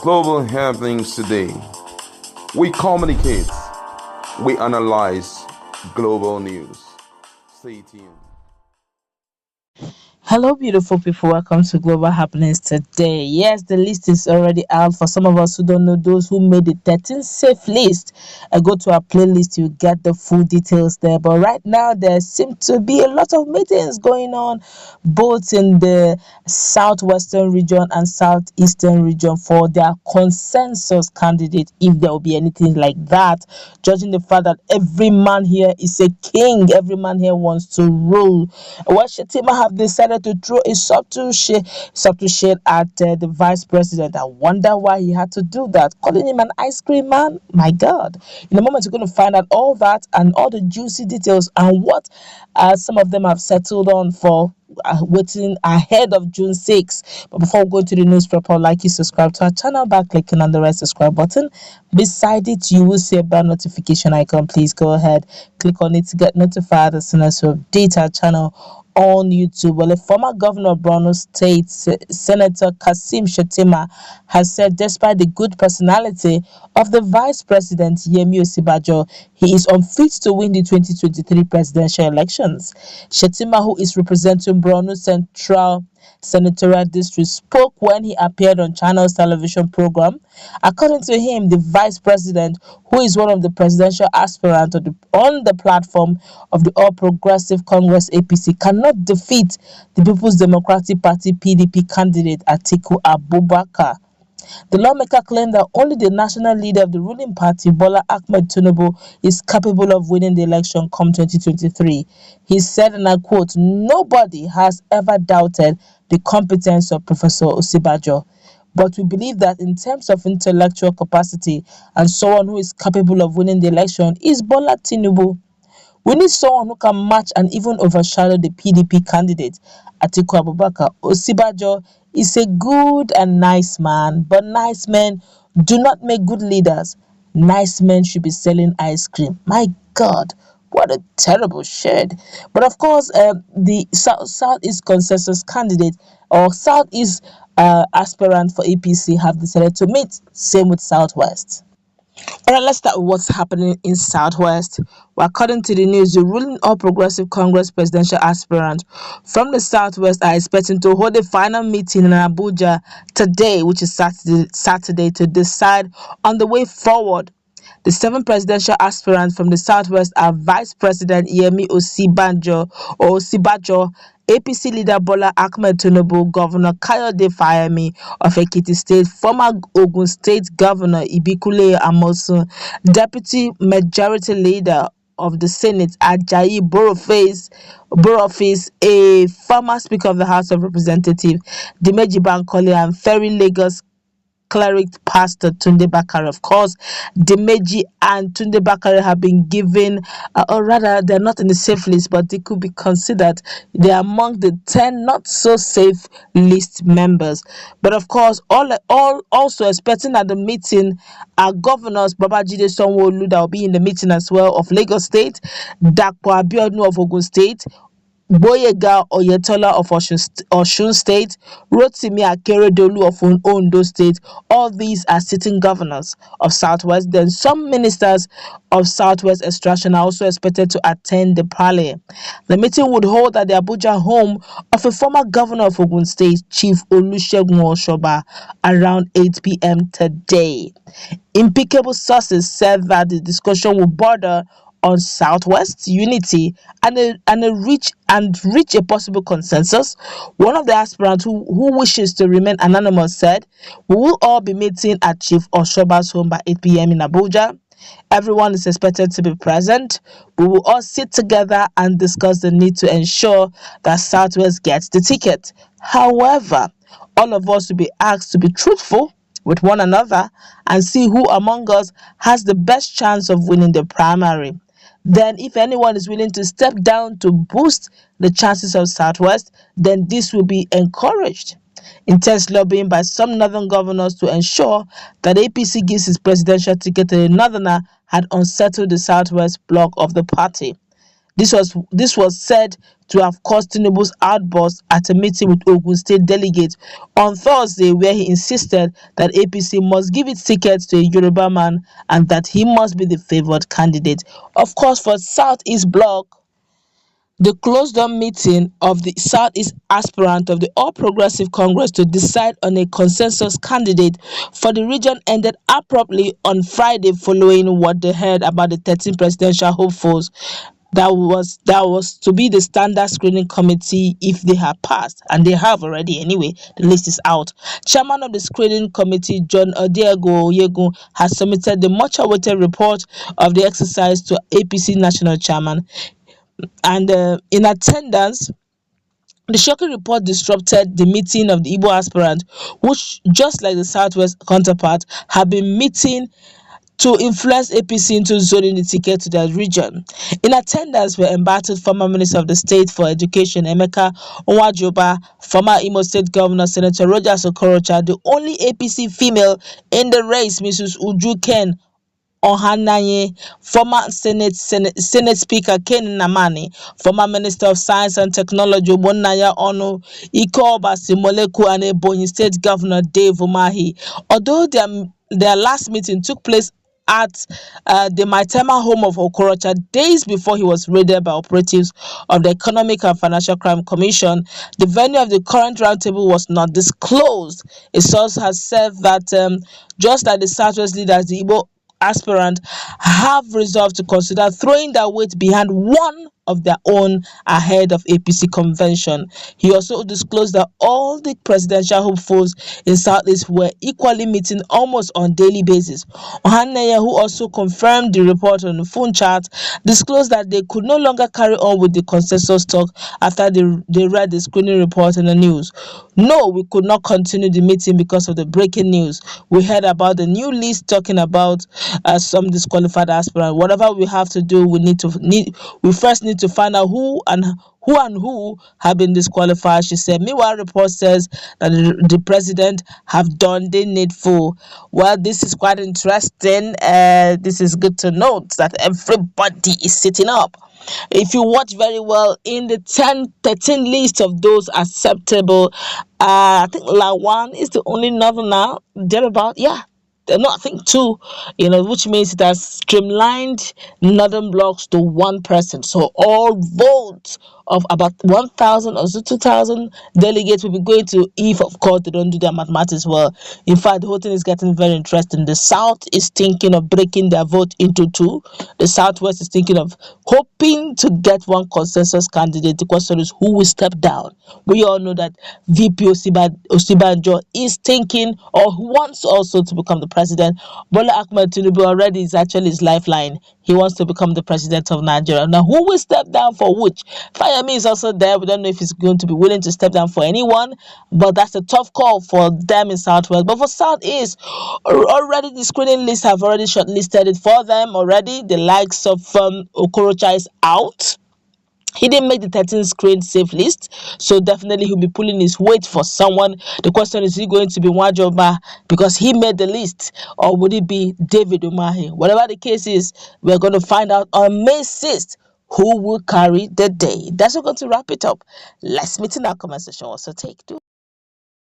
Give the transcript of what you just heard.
global happenings today. We communicate, we analyze global news. Stay tuned. Hello, beautiful people. Welcome to Global Happenings today. Yes, the list is already out. For some of us who don't know, those who made the 13 safe list, go to our playlist, you get the full details there. But right now, there seem to be a lot of meetings going on, both in the southwestern region and southeastern region for their consensus candidate, if there will be anything like that. Judging the fact that every man here is a king, every man here wants to rule. Well, Shettima have decided to throw a subtle shade at the vice president. I wonder why he had to do that. Calling him an ice cream man? My God. In a moment, you're going to find out all that and all the juicy details and what some of them have settled on for waiting ahead of June 6th. But before we go to the news proper, like you subscribe to our channel by clicking on the red subscribe button. Beside it, you will see a bell notification icon. Please go ahead, click on it to get notified as soon as we update our channel on YouTube. Well, a former governor of Borno State, Senator Cream-Shettima, has said despite the good personality of the vice president, Yemi Osinbajo, he is unfit to win the 2023 presidential elections. Shettima, who is representing Borno Central Senatorial District, spoke when he appeared on Channel's television program. According to him, the vice president, who is one of the presidential aspirants on the platform of the All Progressive Congress APC, cannot defeat the People's Democratic Party PDP candidate Atiku Abubakar. The lawmaker claimed that only the national leader of the ruling party, Bola Tinubu, is capable of winning the election come 2023. He said, and I quote, "Nobody has ever doubted the competence of Professor Osinbajo. But we believe that in terms of intellectual capacity and someone who is capable of winning the election is Bola Tinubu. We need someone who can match and even overshadow the PDP candidate, Atiku Abubakar. Osinbajo is a good and nice man, but nice men do not make good leaders. Nice men should be selling ice cream." My God, what a terrible shade. But of course, the Southeast consensus candidate or Southeast aspirant for APC have decided to meet. Same with Southwest. All right, let's start with what's happening in Southwest. Well, according to the news, the ruling All Progressive Congress presidential aspirant from the Southwest are expecting to hold a final meeting in Abuja today, which is Saturday, to decide on the way forward. The 7 presidential aspirants from the Southwest are Vice President Yemi Osinbajo, APC leader Bola Tinubu, Governor Kayode Fayemi of Ekiti State, former Ogun State Governor Ibikule Amosun, Deputy Majority Leader of the Senate Ajayi Boroface, a former Speaker of the House of Representatives Dimeji Bankole, and Ferry Lagos cleric pastor Tunde Bakare. Of course, Dimeji and Tunde Bakare have been given, or rather, they're not in the safe list, but they could be considered. They are among the 10 not so safe list members. But of course, all also expecting at the meeting are governors Babajide Sanwo-Olu, that will be in the meeting as well, of Lagos State, Dapo Abiodun of Ogun State, Boyega Oyetola of Osun State, Rotimi Akeredolu of Ondo State. All these are sitting governors of Southwest. Then some ministers of Southwest extraction are also expected to attend the parley. The meeting would hold at the Abuja home of a former governor of Ogun State, Chief Olusegun Oshoba, around 8 p.m. today. Impeccable sources said that the discussion will border on Southwest unity and reach a possible consensus. One of the aspirants who wishes to remain anonymous said, "We will all be meeting at Chief Oshoba's home by 8 p.m. in Abuja. Everyone is expected to be present. We will all sit together and discuss the need to ensure that Southwest gets the ticket. However, all of us will be asked to be truthful with one another and see who among us has the best chance of winning the primary. Then if anyone is willing to step down to boost the chances of Southwest, then this will be encouraged." Intense lobbying by some northern governors to ensure that APC gives its presidential ticket to a northerner had unsettled the Southwest bloc of the party. This was said to have caused Tinubu's outburst at a meeting with Ogun State delegates on Thursday, where he insisted that APC must give its tickets to a Yoruba man and that he must be the favored candidate. Of course, for Southeast Bloc, the closed-door meeting of the Southeast aspirant of the All Progressive Congress to decide on a consensus candidate for the region ended abruptly on Friday following what they heard about the 13 presidential hopefuls that was to be the standard screening committee if they had passed, and they have already anyway. The list is out. Chairman of the screening committee, John Oyegun, has submitted the much-awaited report of the exercise to APC national chairman. And in attendance, the shocking report disrupted the meeting of the Igbo aspirant, which, just like the Southwest counterpart, have been meeting to influence APC into zoning the ticket to their region. In attendance were embattled former Minister of the State for Education, Emeka Nwajoba, former Imo State Governor, Senator Rogers Okorocha, the only APC female in the race, Mrs. Uju Ken Ohananye, former Senate Speaker Ken Namani, former Minister of Science and Technology Obonnaya Onu, Iko Basimoleku, and Ebonyi State Governor Dave Umahi. Although their last meeting took place at the Maitema home of Okorocha days before he was raided by operatives of the Economic and Financial Crime Commission, the venue of the current roundtable was not disclosed. A source has said that just like the Southwest leaders, the Igbo aspirant have resolved to consider throwing their weight behind one of their own ahead of APC convention. He also disclosed that all the presidential hopefuls in Southeast were equally meeting almost on daily basis. Ohaneye, who also confirmed the report on the phone chat, disclosed that they could no longer carry on with the consensus talk after they read the screening report in the news. No, we could not continue the meeting because of the breaking news. We heard about the new list talking about some disqualified aspirants. Whatever we have to do, we first need to find out who have been disqualified, she said. Meanwhile, report says that the president have done the needful. Well, this is quite interesting. This is good to note that everybody is sitting up. If you watch very well in the 13 list of those acceptable, I think Lawan is the only northerner thereabout. Yeah, no, I think two, which means it has streamlined northern blocks to one person. So all votes of about 1,000 or so 2,000 delegates will be going to, if of course they don't do their mathematics well. In fact, the whole thing is getting very interesting. The South is thinking of breaking their vote into two. The Southwest is thinking of hoping to get one consensus candidate. The question is, who will step down? We all know that VP Osinbajo is thinking or wants also to become the president. Bola Ahmed Tinubu already is actually his lifeline. He wants to become the president of Nigeria. Now, who will step down for which? Yemi is also there. We don't know if he's going to be willing to step down for anyone, but that's a tough call for them in Southwest. But for Southeast, already the screening list have already shortlisted it for them already. The likes of Okorocha is out. He didn't make the 13th screen safe list, so definitely he'll be pulling his weight for someone. The question is he going to be Nwajoba because he made the list, or would it be David Umahi? Whatever the case is, we're going to find out on May 6th who will carry the day. That's what's going to wrap it up. Let's meet in our comment section. Also, take two.